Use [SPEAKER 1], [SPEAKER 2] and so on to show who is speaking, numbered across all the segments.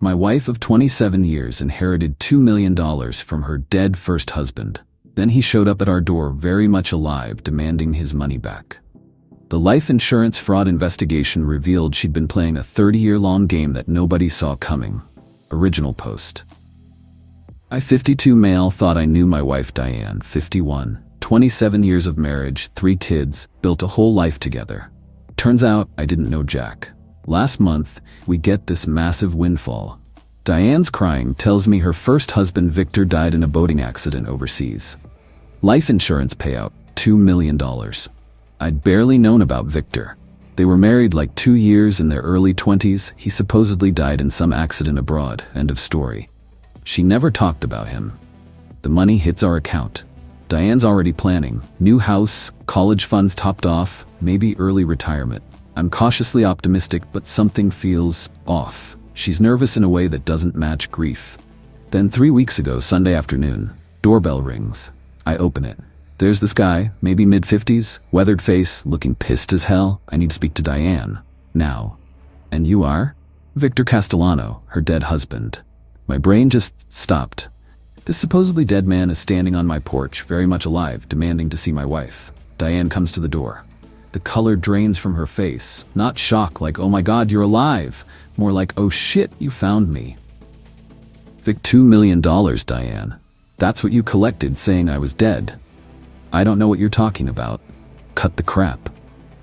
[SPEAKER 1] My wife of 27 years inherited $2 million from her dead first husband. Then he showed up at our door very much alive, demanding his money back. The life insurance fraud investigation revealed she'd been playing a 30-year-long game that nobody saw coming. Original post. I, 52 male, thought I knew my wife Diane, 51, 27 years of marriage, 3 kids, built a whole life together. Turns out I didn't know jack. Last month, we get this massive windfall. Diane's crying, tells me her first husband Victor died in a boating accident overseas. Life insurance payout, $2 million. I'd barely known about Victor. They were married like 2 years, in their early 20s. He supposedly died in some accident abroad. End of story. She never talked about him. The money hits our account. Diane's already planning. New house, college funds topped off, maybe early retirement. I'm cautiously optimistic, but something feels off. She's nervous in a way that doesn't match grief. Then 3 weeks ago, Sunday afternoon, doorbell rings. I open it. There's this guy, maybe mid-50s, weathered face, looking pissed as hell. I need to speak to Diane. Now. And you are? Victor Castellano, her dead husband. My brain just stopped. This supposedly dead man is standing on my porch, very much alive, demanding to see my wife. Diane comes to the door. The color drains from her face. Not shock like, oh my God, you're alive. More like, oh shit, you found me. Vic, $2 million, Diane. That's what you collected saying I was dead. I don't know what you're talking about. Cut the crap.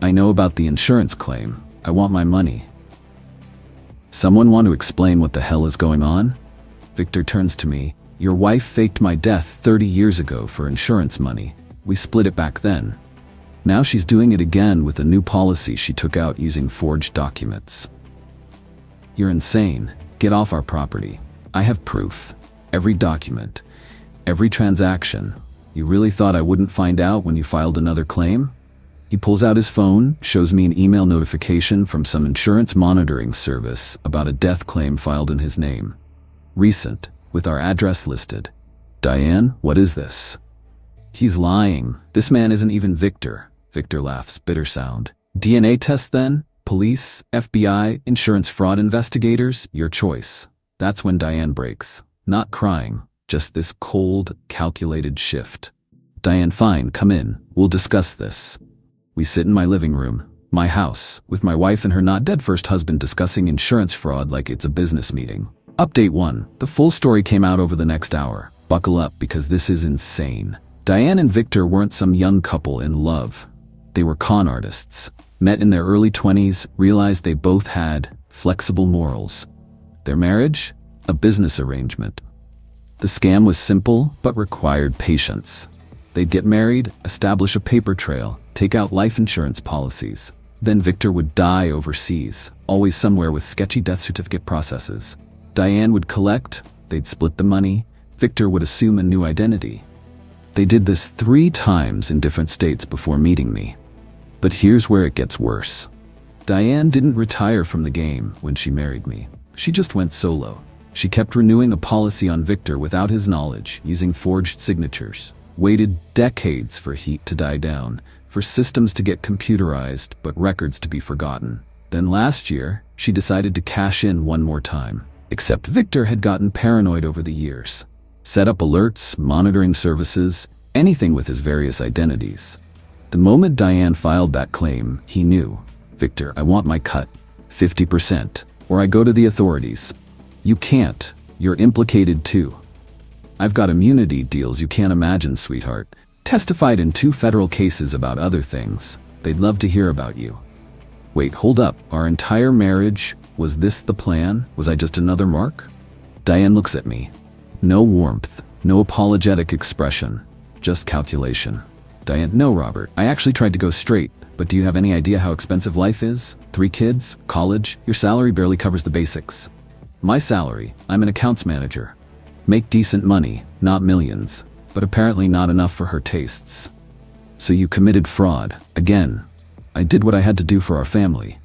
[SPEAKER 1] I know about the insurance claim. I want my money. Someone want to explain what the hell is going on? Victor turns to me. Your wife faked my death 30 years ago for insurance money. We split it back then. Now she's doing it again with a new policy she took out using forged documents. You're insane. Get off our property. I have proof. Every document. Every transaction. You really thought I wouldn't find out when you filed another claim? He pulls out his phone, shows me an email notification from some insurance monitoring service about a death claim filed in his name. Recent, with our address listed. Diane, what is this? He's lying. This man isn't even Victor. Victor laughs, bitter sound. DNA test then? Police, FBI, insurance fraud investigators? Your choice. That's when Diane breaks. Not crying, just this cold, calculated shift. Diane, fine, come in. We'll discuss this. We sit in my living room, my house, with my wife and her not dead first husband discussing insurance fraud like it's a business meeting. Update 1. The full story came out over the next hour. Buckle up because this is insane. Diane and Victor weren't some young couple in love. They were con artists. Met in their early 20s, realized they both had flexible morals. Their marriage? A business arrangement. The scam was simple but required patience. They'd get married, establish a paper trail, take out life insurance policies. Then Victor would die overseas, always somewhere with sketchy death certificate processes. Diane would collect, they'd split the money, Victor would assume a new identity. They did this 3 times in different states before meeting me. But here's where it gets worse. Diane didn't retire from the game when she married me. She just went solo. She kept renewing a policy on Victor without his knowledge, using forged signatures. Waited decades for heat to die down, for systems to get computerized, but records to be forgotten. Then last year, she decided to cash in one more time. Except Victor had gotten paranoid over the years. Set up alerts, monitoring services, anything with his various identities. The moment Diane filed that claim, he knew. Victor, I want my cut. 50%. Or I go to the authorities. You can't. You're implicated too. I've got immunity deals you can't imagine, sweetheart. Testified in 2 federal cases about other things. They'd love to hear about you. Wait, hold up. Our entire marriage, was this the plan? Was I just another mark? Diane looks at me. No warmth, no apologetic expression, just calculation. Diane, no, Robert. I actually tried to go straight, but do you have any idea how expensive life is? 3 kids, college, your salary barely covers the basics. My salary, I'm an accounts manager. Make decent money, not millions, but apparently not enough for her tastes. So you committed fraud, again. I did what I had to do for our family.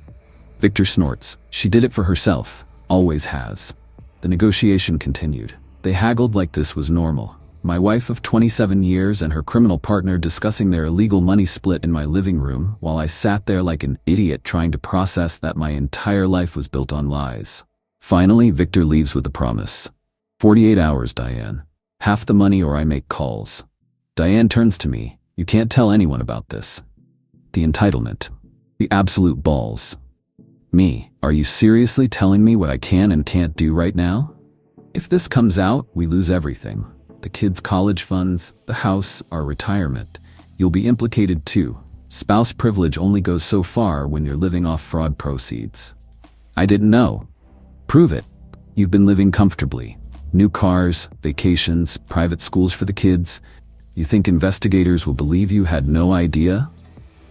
[SPEAKER 1] Victor snorts. She did it for herself, always has. The negotiation continued. They haggled like this was normal. My wife of 27 years and her criminal partner discussing their illegal money split in my living room while I sat there like an idiot trying to process that my entire life was built on lies. Finally, Victor leaves with a promise. 48 hours, Diane. Half the money or I make calls. Diane turns to me. You can't tell anyone about this. The entitlement. The absolute balls. Me, are you seriously telling me what I can and can't do right now? If this comes out, we lose everything. The kids' college funds, the house, our retirement. You'll be implicated too. Spouse privilege only goes so far when you're living off fraud proceeds. I didn't know. Prove it. You've been living comfortably. New cars, vacations, private schools for the kids. You think investigators will believe you had no idea?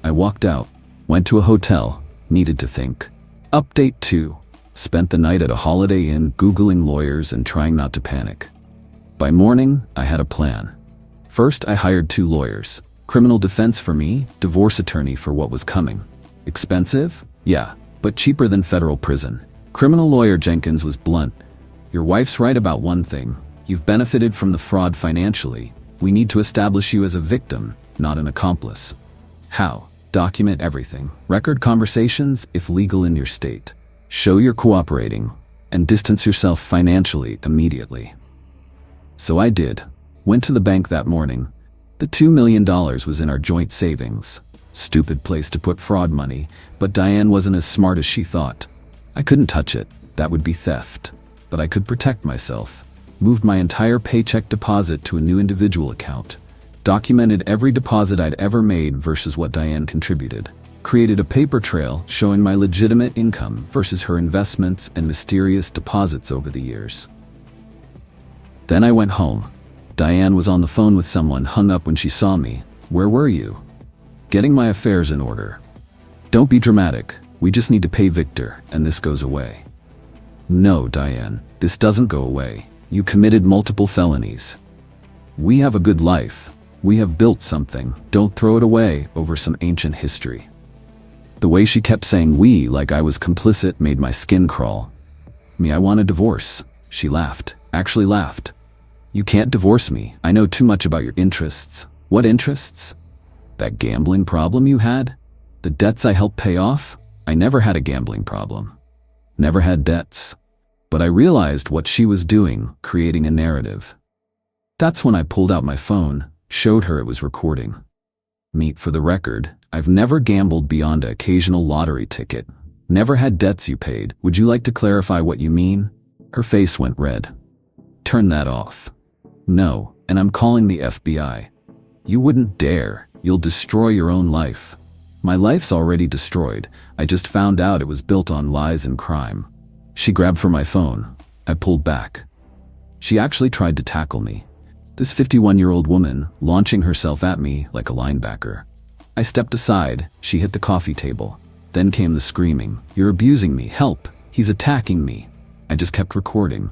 [SPEAKER 1] I walked out, went to a hotel, needed to think. Update 2. Spent the night at a Holiday Inn Googling lawyers and trying not to panic. By morning, I had a plan. First, I hired 2 lawyers. Criminal defense for me, divorce attorney for what was coming. Expensive? Yeah, but cheaper than federal prison. Criminal lawyer Jenkins was blunt. Your wife's right about one thing. You've benefited from the fraud financially. We need to establish you as a victim, not an accomplice. How? Document everything. Record conversations, if legal in your state. Show you're cooperating, and distance yourself financially immediately. So I did. Went to the bank that morning. The $2 million was in our joint savings. Stupid place to put fraud money, but Diane wasn't as smart as she thought. I couldn't touch it. That would be theft. But I could protect myself. Moved my entire paycheck deposit to a new individual account. Documented every deposit I'd ever made versus what Diane contributed. Created a paper trail showing my legitimate income versus her investments and mysterious deposits over the years. Then I went home. Diane was on the phone with someone, hung up when she saw me. Where were you? Getting my affairs in order. Don't be dramatic. We just need to pay Victor, and this goes away. No, Diane, this doesn't go away. You committed multiple felonies. We have a good life. We have built something. Don't throw it away over some ancient history. The way she kept saying we like I was complicit made my skin crawl. I want a divorce. She laughed. Actually laughed. You can't divorce me. I know too much about your interests. What interests? That gambling problem you had? The debts I helped pay off? I never had a gambling problem. Never had debts. But I realized what she was doing, creating a narrative. That's when I pulled out my phone, showed her it was recording. For the record, I've never gambled beyond an occasional lottery ticket. Never had debts you paid. Would you like to clarify what you mean? Her face went red. Turn that off. No, and I'm calling the FBI. You wouldn't dare. You'll destroy your own life. My life's already destroyed. I just found out it was built on lies and crime. She grabbed for my phone. I pulled back. She actually tried to tackle me. This 51-year-old woman launching herself at me like a linebacker. I stepped aside. She hit the coffee table. Then came the screaming. You're abusing me. Help. He's attacking me. I just kept recording.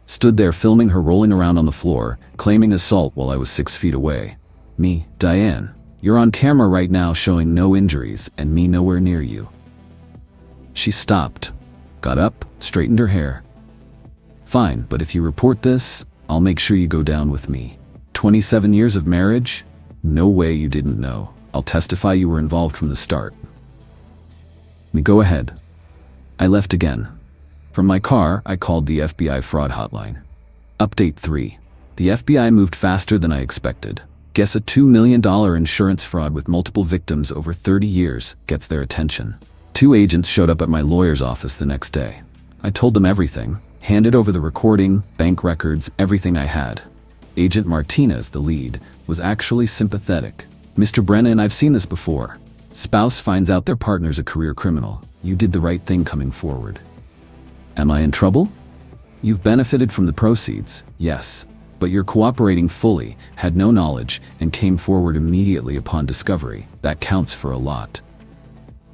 [SPEAKER 1] Stood there filming her rolling around on the floor, claiming assault while I was 6 feet away. Diane, you're on camera right now showing no injuries and me nowhere near you. She stopped, got up, straightened her hair. Fine, but if you report this, I'll make sure you go down with me. 27 years of marriage? No way you didn't know. I'll testify you were involved from the start. Go ahead. I left again. From my car, I called the FBI fraud hotline. Update 3. The FBI moved faster than I expected. Guess a $2 million insurance fraud with multiple victims over 30 years gets their attention. 2 agents showed up at my lawyer's office the next day. I told them everything, handed over the recording, bank records, everything I had. Agent Martinez, the lead, was actually sympathetic. Mr. Brennan, I've seen this before. Spouse finds out their partner's a career criminal. You did the right thing coming forward. Am I in trouble? You've benefited from the proceeds, yes, but you're cooperating fully, had no knowledge, and came forward immediately upon discovery. That counts for a lot.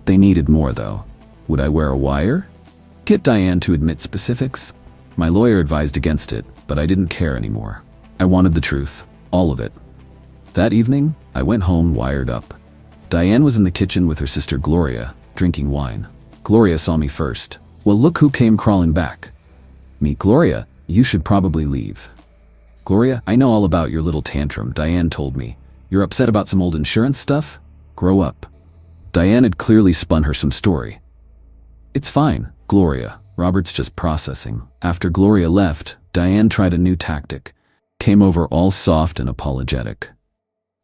[SPEAKER 1] They needed more, though. Would I wear a wire? Get Diane to admit specifics? My lawyer advised against it, but I didn't care anymore. I wanted the truth, all of it. That evening, I went home wired up. Diane was in the kitchen with her sister Gloria, drinking wine. Gloria saw me first. Well, look who came crawling back. Gloria, you should probably leave. Gloria, I know all about your little tantrum, Diane told me. You're upset about some old insurance stuff? Grow up. Diane had clearly spun her some story. It's fine, Gloria. Robert's just processing. After Gloria left, Diane tried a new tactic. Came over all soft and apologetic.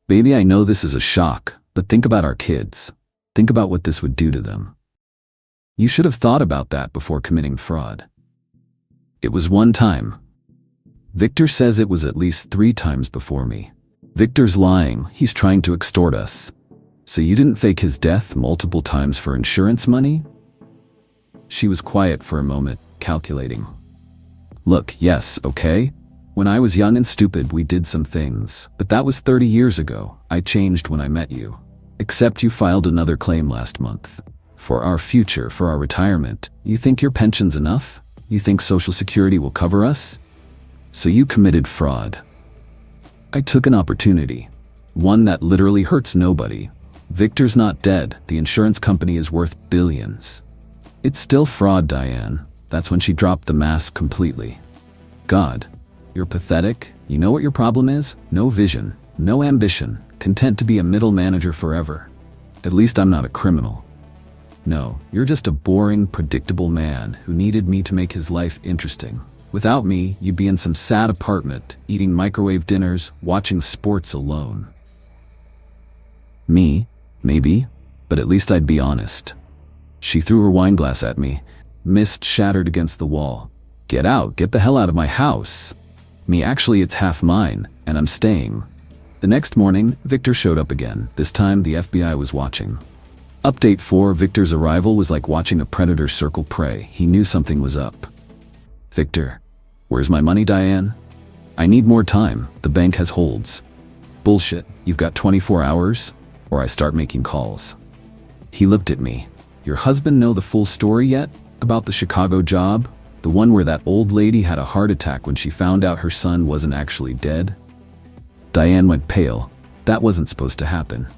[SPEAKER 1] Baby, I know this is a shock, but think about our kids. Think about what this would do to them. You should have thought about that before committing fraud. It was one time. Victor says it was at least 3 times before me. Victor's lying. He's trying to extort us. So you didn't fake his death multiple times for insurance money? She was quiet for a moment, calculating. Look, yes, okay? When I was young and stupid, we did some things, but that was 30 years ago. I changed when I met you. Except you filed another claim last month. For our future, for our retirement. You think your pension's enough? You think Social Security will cover us? So you committed fraud. I took an opportunity. One that literally hurts nobody. Victor's not dead. The insurance company is worth billions. It's still fraud, Diane. That's when she dropped the mask completely. God, you're pathetic. You know what your problem is? No vision, no ambition, content to be a middle manager forever. At least I'm not a criminal. No, you're just a boring, predictable man who needed me to make his life interesting. Without me, you'd be in some sad apartment, eating microwave dinners, watching sports alone. Me? Maybe, but at least I'd be honest. She threw her wine glass at me. Mist shattered against the wall. Get out, get the hell out of my house. Me, actually it's half mine, and I'm staying. The next morning, Victor showed up again. This time the FBI was watching. Update 4, Victor's arrival was like watching a predator circle prey. He knew something was up. Victor, where's my money, Diane? I need more time. The bank has holds. Bullshit, you've got 24 hours, or I start making calls. He looked at me. Your husband know the full story yet? About the Chicago job? The one where that old lady had a heart attack when she found out her son wasn't actually dead? Diane went pale. That wasn't supposed to happen.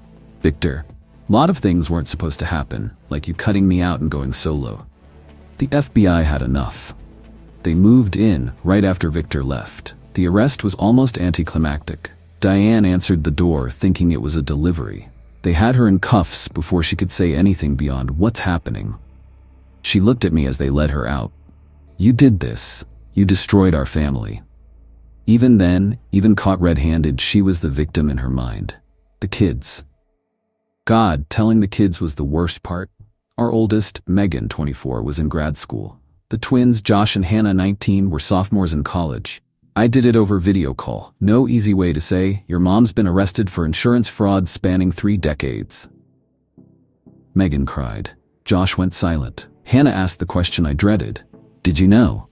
[SPEAKER 1] Victor, a lot of things weren't supposed to happen, like you cutting me out and going solo. The FBI had enough. They moved in right after Victor left. The arrest was almost anticlimactic. Diane answered the door thinking it was a delivery. They had her in cuffs before she could say anything beyond what's happening. She looked at me as they led her out. You did this. You destroyed our family. Even then, even caught red-handed, she was the victim in her mind. The kids. God, telling the kids was the worst part. Our oldest, Megan, 24, was in grad school. The twins, Josh and Hannah, 19, were sophomores in college. I did it over video call. No easy way to say, your mom's been arrested for insurance fraud spanning 3 decades. Megan cried. Josh went silent. Hannah asked the question I dreaded. Did you know?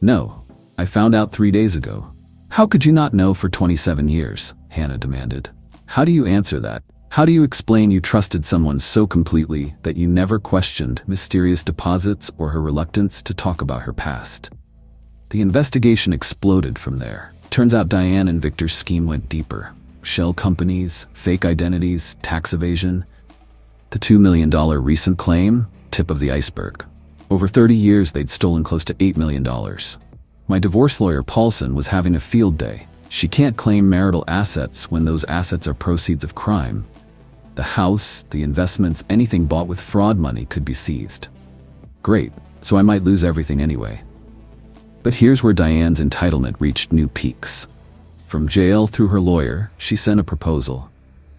[SPEAKER 1] No. I found out 3 days ago. How could you not know for 27 years? Hannah demanded. How do you answer that? How do you explain you trusted someone so completely that you never questioned mysterious deposits or her reluctance to talk about her past? The investigation exploded from there. Turns out Diane and Victor's scheme went deeper. Shell companies, fake identities, tax evasion. The $2 million recent claim? Tip of the iceberg. Over 30 years, they'd stolen close to $8 million. My divorce lawyer, Paulson, was having a field day. She can't claim marital assets when those assets are proceeds of crime. The house, the investments, anything bought with fraud money could be seized. Great, so I might lose everything anyway. But here's where Diane's entitlement reached new peaks. From jail through her lawyer, she sent a proposal.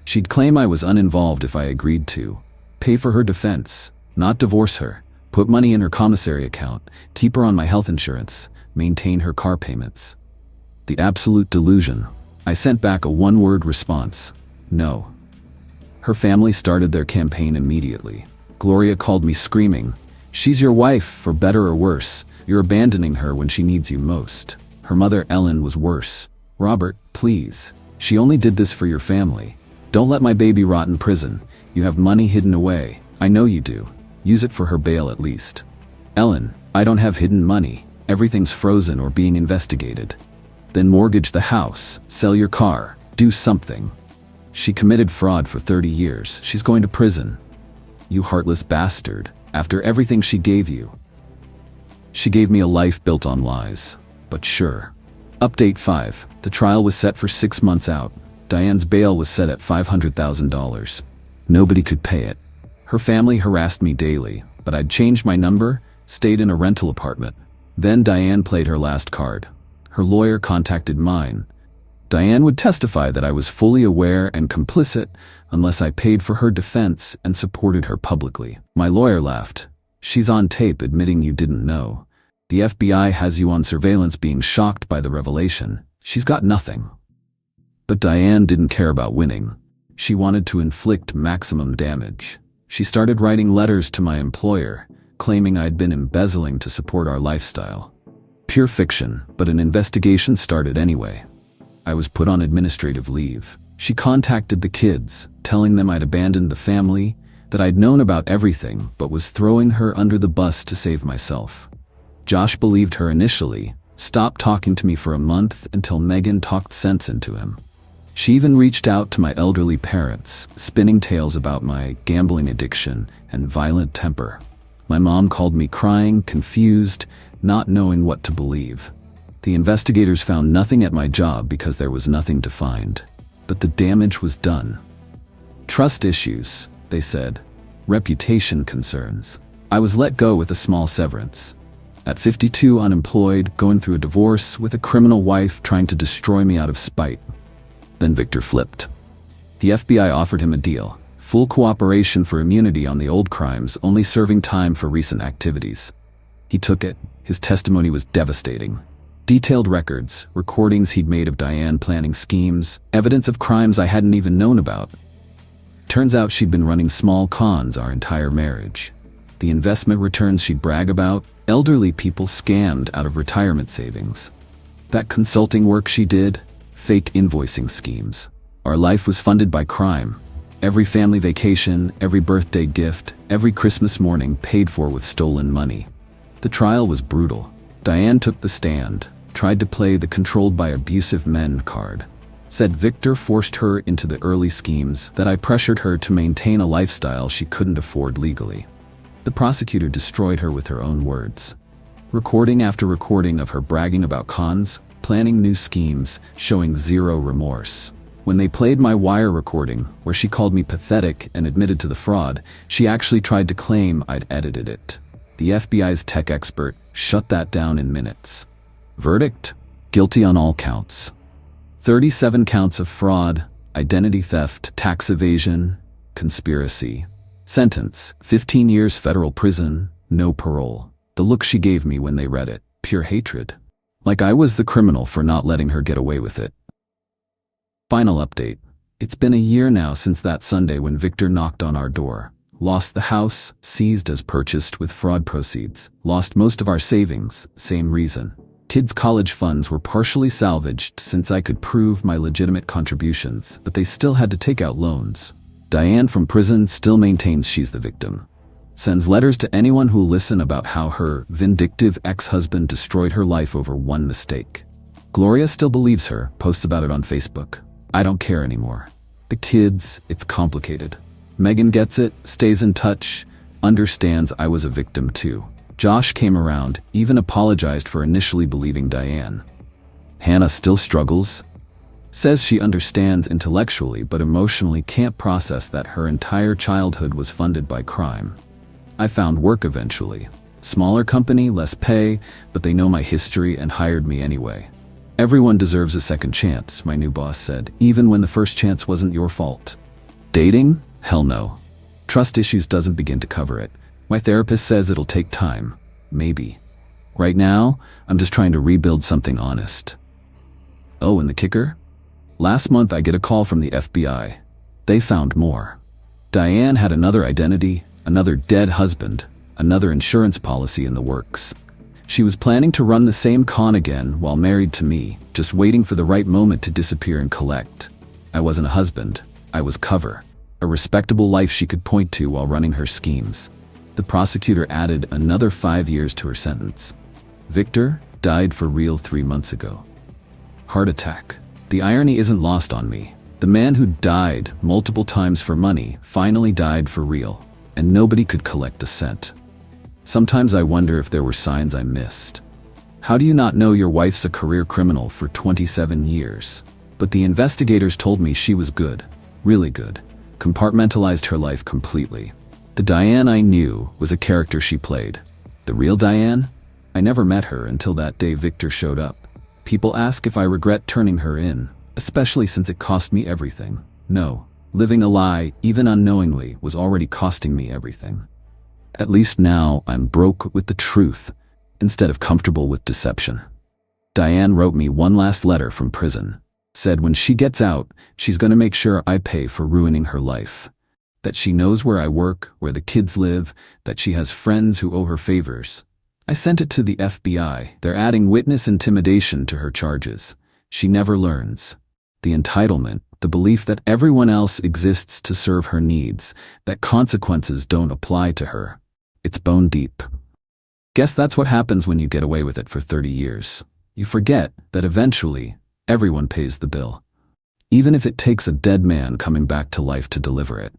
[SPEAKER 1] She'd claim I was uninvolved if I agreed to. Pay for her defense, not divorce her, put money in her commissary account, keep her on my health insurance, maintain her car payments. The absolute delusion. I sent back a one-word response. No. Her family started their campaign immediately. Gloria called me screaming, "She's your wife, for better or worse. You're abandoning her when she needs you most." Her mother, Ellen, was worse. "Robert, please. She only did this for your family. Don't let my baby rot in prison. You have money hidden away. I know you do. Use it for her bail at least." "Ellen, I don't have hidden money. Everything's frozen or being investigated." "Then mortgage the house, sell your car, do something." "She committed fraud for 30 years. She's going to prison." "You heartless bastard. After everything she gave you." "She gave me a life built on lies. But sure." Update 5. The trial was set for 6 months out. Diane's bail was set at $500,000. Nobody could pay it. Her family harassed me daily, but I'd changed my number, stayed in a rental apartment. Then Diane played her last card. Her lawyer contacted mine. Diane would testify that I was fully aware and complicit unless I paid for her defense and supported her publicly. My lawyer laughed. She's on tape admitting you didn't know. The FBI has you on surveillance being shocked by the revelation. She's got nothing. But Diane didn't care about winning. She wanted to inflict maximum damage. She started writing letters to my employer, claiming I'd been embezzling to support our lifestyle. Pure fiction, but an investigation started anyway. I was put on administrative leave. She contacted the kids, telling them I'd abandoned the family, that I'd known about everything but was throwing her under the bus to save myself. Josh believed her initially, stopped talking to me for a month until Megan talked sense into him. She even reached out to my elderly parents, spinning tales about my gambling addiction and violent temper. My mom called me crying, confused, not knowing what to believe. The investigators found nothing at my job because there was nothing to find. But the damage was done. Trust issues, they said. Reputation concerns. I was let go with a small severance. At 52, unemployed, going through a divorce with a criminal wife trying to destroy me out of spite. Then Victor flipped. The FBI offered him a deal. Full cooperation for immunity on the old crimes, only serving time for recent activities. He took it. His testimony was devastating. Detailed records, recordings he'd made of Diane planning schemes, evidence of crimes I hadn't even known about. Turns out she'd been running small cons our entire marriage. The investment returns she'd brag about, elderly people scammed out of retirement savings. That consulting work she did, fake invoicing schemes. Our life was funded by crime. Every family vacation, every birthday gift, every Christmas morning paid for with stolen money. The trial was brutal. Diane took the stand, tried to play the controlled by abusive men card. Said Victor forced her into the early schemes, that I pressured her to maintain a lifestyle she couldn't afford legally. The prosecutor destroyed her with her own words. Recording after recording of her bragging about cons, planning new schemes, showing zero remorse. When they played my wire recording, where she called me pathetic and admitted to the fraud, she actually tried to claim I'd edited it. The FBI's tech expert shut that down in minutes. Verdict? Guilty on all counts. 37 counts of fraud, identity theft, tax evasion, conspiracy. Sentence, 15 years federal prison, no parole. The look she gave me when they read it, pure hatred. Like I was the criminal for not letting her get away with it. Final update. It's been a year now since that Sunday when Victor knocked on our door. Lost the house, seized as purchased with fraud proceeds. Lost most of our savings, same reason. Kids' college funds were partially salvaged since I could prove my legitimate contributions, but they still had to take out loans. Diane from prison still maintains she's the victim. Sends letters to anyone who'll listen about how her vindictive ex-husband destroyed her life over one mistake. Gloria still believes her, posts about it on Facebook. I don't care anymore. The kids, it's complicated. Megan gets it, stays in touch, understands I was a victim too. Josh came around, even apologized for initially believing Diane. Hannah still struggles. Says she understands intellectually but emotionally can't process that her entire childhood was funded by crime. I found work eventually. Smaller company, less pay, but they know my history and hired me anyway. Everyone deserves a second chance, my new boss said, even when the first chance wasn't your fault. Dating? Hell no. Trust issues doesn't begin to cover it. My therapist says it'll take time. Maybe. Right now, I'm just trying to rebuild something honest. Oh, and the kicker? Last month I get a call from the FBI. They found more. Diane had another identity, another dead husband, another insurance policy in the works. She was planning to run the same con again while married to me, just waiting for the right moment to disappear and collect. I wasn't a husband. I was cover. A respectable life she could point to while running her schemes. The prosecutor added another 5 years to her sentence. Victor died for real 3 months ago. Heart attack. The irony isn't lost on me. The man who died multiple times for money finally died for real, and nobody could collect a cent. Sometimes I wonder if there were signs I missed. How do you not know your wife's a career criminal for 27 years? But the investigators told me she was good, really good, compartmentalized her life completely. The Diane I knew was a character she played. The real Diane? I never met her until that day Victor showed up. People ask if I regret turning her in, especially since it cost me everything. No, living a lie, even unknowingly, was already costing me everything. At least now I'm broke with the truth, instead of comfortable with deception. Diane wrote me one last letter from prison. Said when she gets out, she's gonna make sure I pay for ruining her life. That she knows where I work, where the kids live, that she has friends who owe her favors. I sent it to the FBI. They're adding witness intimidation to her charges. She never learns. The entitlement, the belief that everyone else exists to serve her needs, that consequences don't apply to her. It's bone deep. Guess that's what happens when you get away with it for 30 years. You forget that eventually, everyone pays the bill. Even if it takes a dead man coming back to life to deliver it.